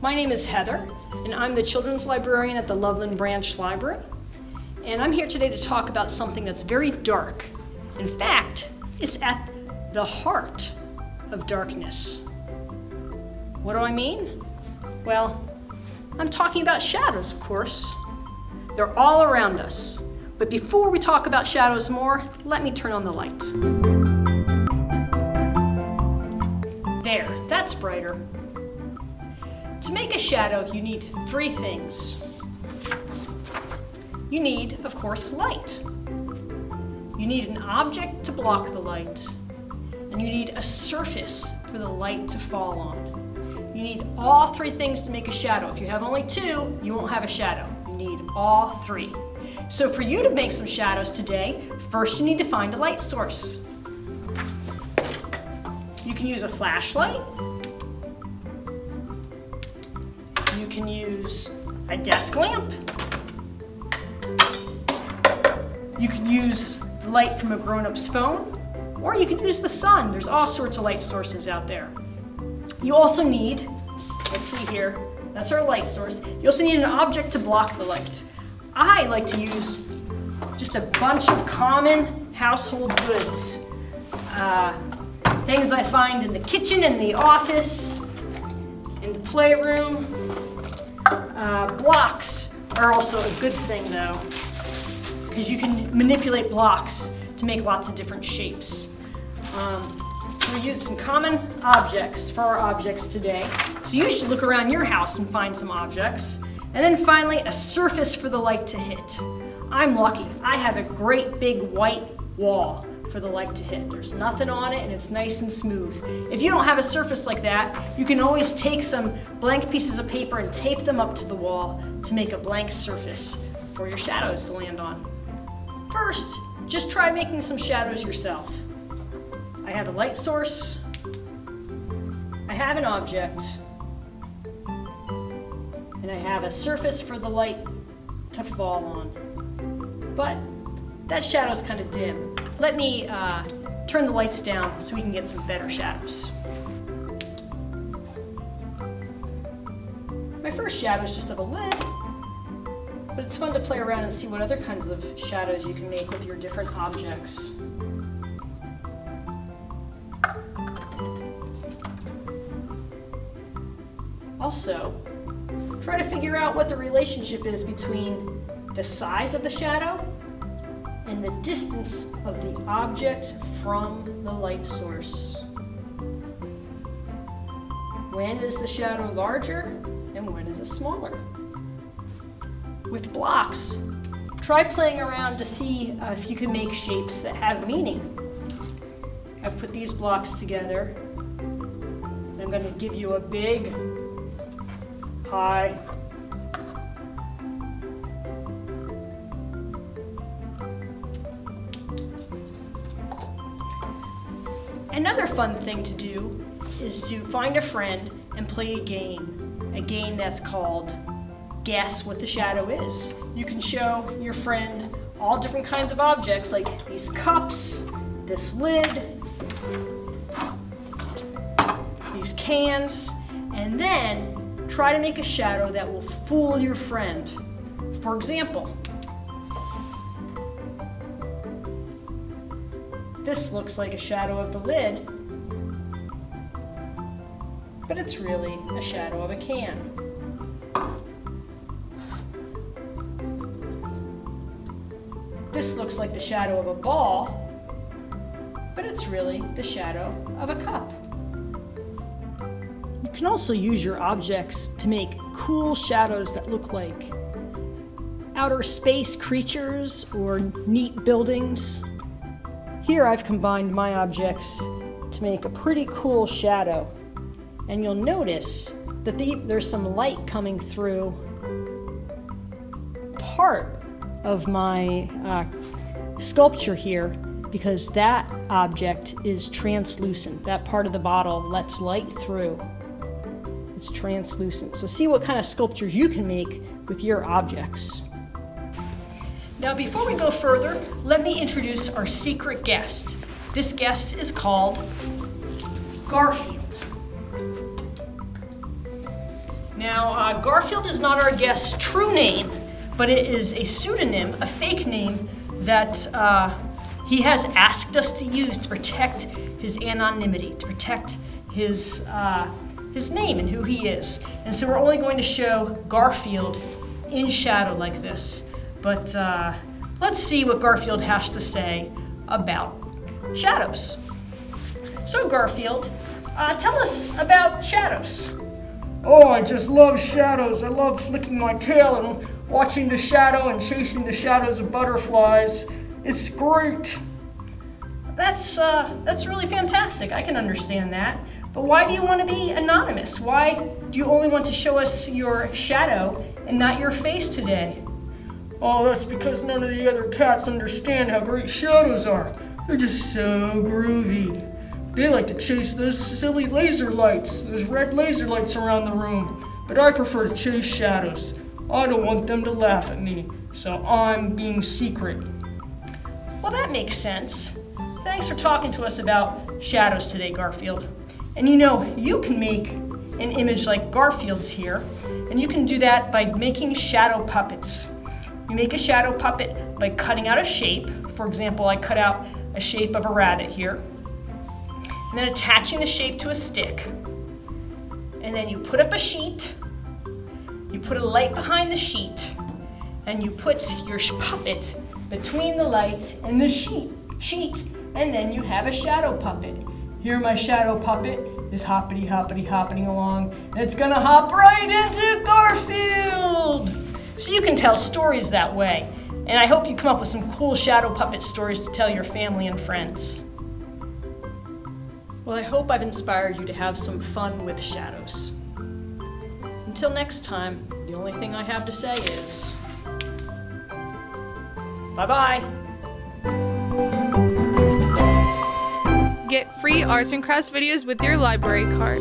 My name is Heather, and I'm the children's librarian at the Loveland Branch Library. And I'm here today to talk about something that's very dark. In fact, it's at the heart of darkness. What do I mean? Well, I'm talking about shadows, of course. They're all around us. But before we talk about shadows more, let me turn on the light. There, that's brighter. To make a shadow, you need three things. You need, of course, light. You need an object to block the light, and you need a surface for the light to fall on. You need all three things to make a shadow. If you have only two, you won't have a shadow. You need all three. So for you to make some shadows today, first you need to find a light source. You can use a flashlight. You can use a desk lamp. You can use the light from a grown-up's phone, or you can use the sun. There's all sorts of light sources out there. You also need, let's see here, that's our light source. You also need an object to block the light. I like to use just a bunch of common household goods. Things I find in the kitchen, in the office, in the playroom. Blocks are also a good thing though, because you can manipulate blocks to make lots of different shapes. We use some common objects for our objects today. So you should look around your house and find some objects. And then finally, a surface for the light to hit. I'm lucky. I have a great big white wall for the light to hit. There's nothing on it and it's nice and smooth. If you don't have a surface like that, you can always take some blank pieces of paper and tape them up to the wall to make a blank surface for your shadows to land on. First, just try making some shadows yourself. I have a light source. I have an object. And I have a surface for the light to fall on. But that shadow's kind of dim. Let me turn the lights down so we can get some better shadows. My first shadow is just of a lid, but it's fun to play around and see what other kinds of shadows you can make with your different objects. Also, try to figure out what the relationship is between the size of the shadow and the distance of the object from the light source. When is the shadow larger and when is it smaller? With blocks, try playing around to see if you can make shapes that have meaning. I've put these blocks together. I'm going to give you a big, high, Another fun thing to do is to find a friend and play a game that's called Guess What the Shadow Is. You can show your friend all different kinds of objects like these cups, this lid, these cans, and then try to make a shadow that will fool your friend. For example, this looks like a shadow of the lid, but it's really a shadow of a can. This looks like the shadow of a ball, but it's really the shadow of a cup. You can also use your objects to make cool shadows that look like outer space creatures or neat buildings. Here I've combined my objects to make a pretty cool shadow. And you'll notice that there's some light coming through part of my sculpture here because that object is translucent. That part of the bottle lets light through. It's translucent. So see what kind of sculptures you can make with your objects. Now before we go further, let me introduce our secret guest. This guest is called Garfield. Now, Garfield is not our guest's true name, but it is a pseudonym, a fake name that he has asked us to use to protect his anonymity, to protect his name and who he is. And so we're only going to show Garfield in shadow like this. But let's see what Garfield has to say about shadows. So Garfield, tell us about shadows. Oh, I just love shadows. I love flicking my tail and watching the shadow and chasing the shadows of butterflies. It's great. That's really fantastic. I can understand that. But why do you want to be anonymous? Why do you only want to show us your shadow and not your face today? Oh, that's because none of the other cats understand how great shadows are. They're just so groovy. They like to chase those silly laser lights, those red laser lights around the room. But I prefer to chase shadows. I don't want them to laugh at me, so I'm being secret. Well, that makes sense. Thanks for talking to us about shadows today, Garfield. And you know, you can make an image like Garfield's here, and you can do that by making shadow puppets. You make a shadow puppet by cutting out a shape. For example, I cut out a shape of a rabbit here. And then attaching the shape to a stick. And then you put up a sheet. You put a light behind the sheet. And you put your puppet between the light and the sheet. And then you have a shadow puppet. Here my shadow puppet is hoppity along. And it's gonna hop right into Garfield. So you can tell stories that way. And I hope you come up with some cool shadow puppet stories to tell your family and friends. Well, I hope I've inspired you to have some fun with shadows. Until next time, the only thing I have to say is, bye-bye. Get free arts and crafts videos with your library card.